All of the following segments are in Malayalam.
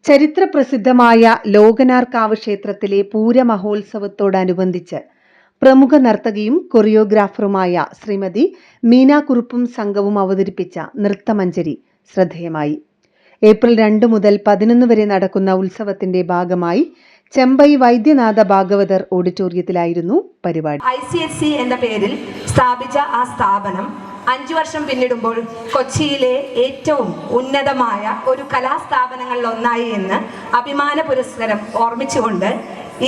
ചരിത്രപ്രസിദ്ധമായ ലോകനാർക്കാവ് ക്ഷേത്രത്തിലെ പൂരമഹോത്സവത്തോടനുബന്ധിച്ച് പ്രമുഖ നർത്തകിയും കൊറിയോഗ്രാഫറുമായ ശ്രീമതി മീന കുറുപ്പും സംഘവും അവതരിപ്പിച്ച നൃത്തമഞ്ജരി ശ്രദ്ധേയമായി. ഏപ്രിൽ 2 മുതൽ 11 വരെ നടക്കുന്ന ഉത്സവത്തിന്റെ ഭാഗമായി ചെമ്പൈ വൈദ്യനാഥ ഭാഗവതർ ഓഡിറ്റോറിയത്തിലായിരുന്നു പരിപാടി. ICSE എന്ന പേരിൽ സ്ഥാപിച്ച ആ സ്ഥാപനം 5 വർഷം പിന്നിടുമ്പോൾ കൊച്ചിയിലെ ഏറ്റവും ഉന്നതമായ ഒരു കലാസ്ഥാപനങ്ങളിൽ ഒന്നായി എന്ന് അഭിമാന പുരസ്കാരം ഓർമ്മിച്ചുകൊണ്ട്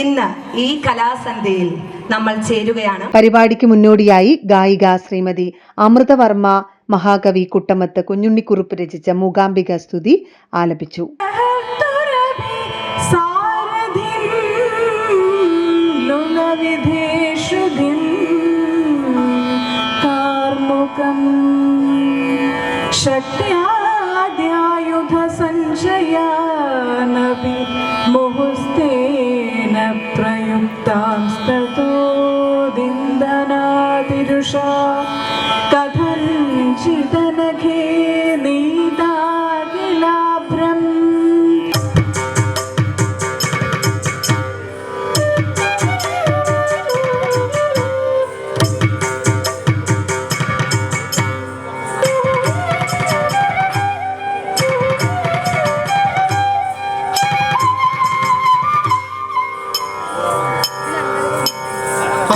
ഇന്ന് ഈ കലാസന്ധ്യയിൽ നമ്മൾ ചേരുകയാണ്. പരിപാടിക്ക് മുന്നോടിയായി ഗായിക ശ്രീമതി അമൃതവർമ്മ മഹാകവി കുട്ടമത്ത് കുഞ്ഞുണ്ണിക്കുറുപ്പ് രചിച്ച മൂകാംബിക സ്തുതി ആലപിച്ചു. शक्त्याद्यायुध संशयानपि मुहुस्तेन प्रयुक्तांस्ततो दिन्दनातिरुषा कथञ्चिदनघे नीतागिलाभ्रम्.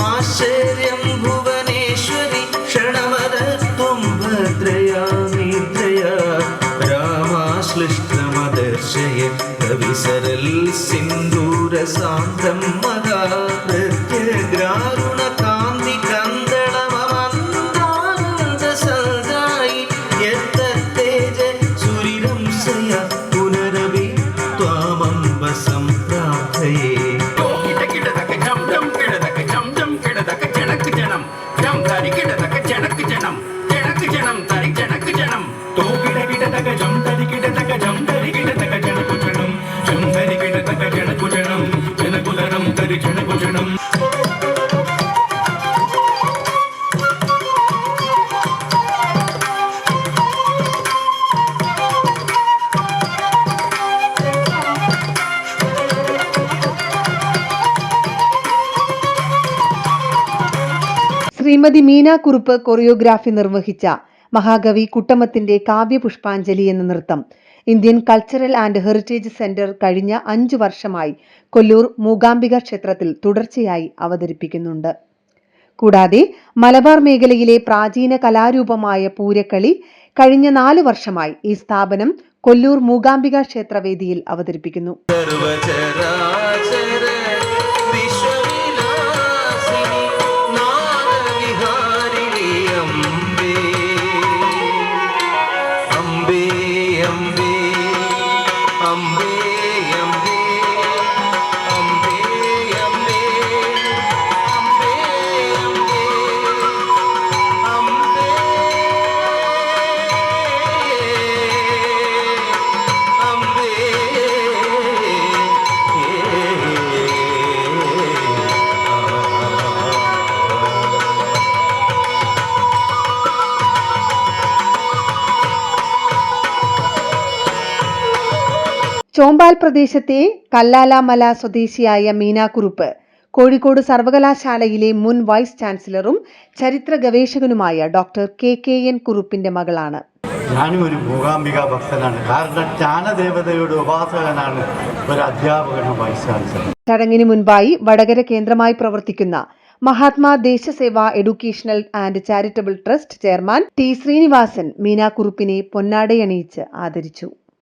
आश्चर्यं भुवनेश्वरि क्षणमदत्वं भद्रया निद्रया रामाश्लिष्टमदर्शय कविसरल सिन्दूरसान्द्रं मदाप्रत्यग्रारुणकान्ति कन्दळममन्दानन्दसल्दायि यत्तेज सुरिरंसया पुनरपि त्वामम्ब सम्प्रार्थये. ശ്രീമതി മീന കുറുപ്പ് കൊറിയോഗ്രാഫി നിർവഹിച്ച മഹാകവി കുട്ടമത്തിന്റെ കാവ്യപുഷ്പാഞ്ജലി എന്ന നൃത്തം Indian cultural and heritage centre കഴിഞ്ഞ 5 വർഷമായി കൊല്ലൂർ മൂകാംബിക ക്ഷേത്രത്തിൽ തുടർച്ചയായി അവതരിപ്പിക്കുന്നുണ്ട്. കൂടാതെ മലബാർ മേഖലയിലെ പ്രാചീന കലാരൂപമായ പൂരക്കളി കഴിഞ്ഞ 4 വർഷമായി ഈ സ്ഥാപനം കൊല്ലൂർ മൂകാംബിക ക്ഷേത്രവേദിയിൽ അവതരിപ്പിക്കുന്നു. ചോമ്പാൽ പ്രദേശത്തെ കല്ലാലാമല സ്വദേശിയായ മീന കുറുപ്പ് കോഴിക്കോട് സർവകലാശാലയിലെ മുൻ വൈസ് ചാൻസലറും ചരിത്ര ഗവേഷകനുമായ ഡോക്ടർ KKN കുറുപ്പിന്റെ മകളാണ്. ഞാനും ഒരു മൂകാംബിക ഭക്തനാണ്. കാരണം ജ്ഞാനദേവതയുടെ ഉപാസകനാണ്, ഒരു അധ്യാപകനും വൈസ് ചാൻസലർ. ചടങ്ങിന് മുൻപായി വടകര കേന്ദ്രമായി പ്രവർത്തിക്കുന്ന Mahatma Deshaseva educational and charitable trust chairman T Srinivasan Meena കുറുപ്പിനെ പൊന്നാടയണിയിച്ച് ആദരിച്ചു.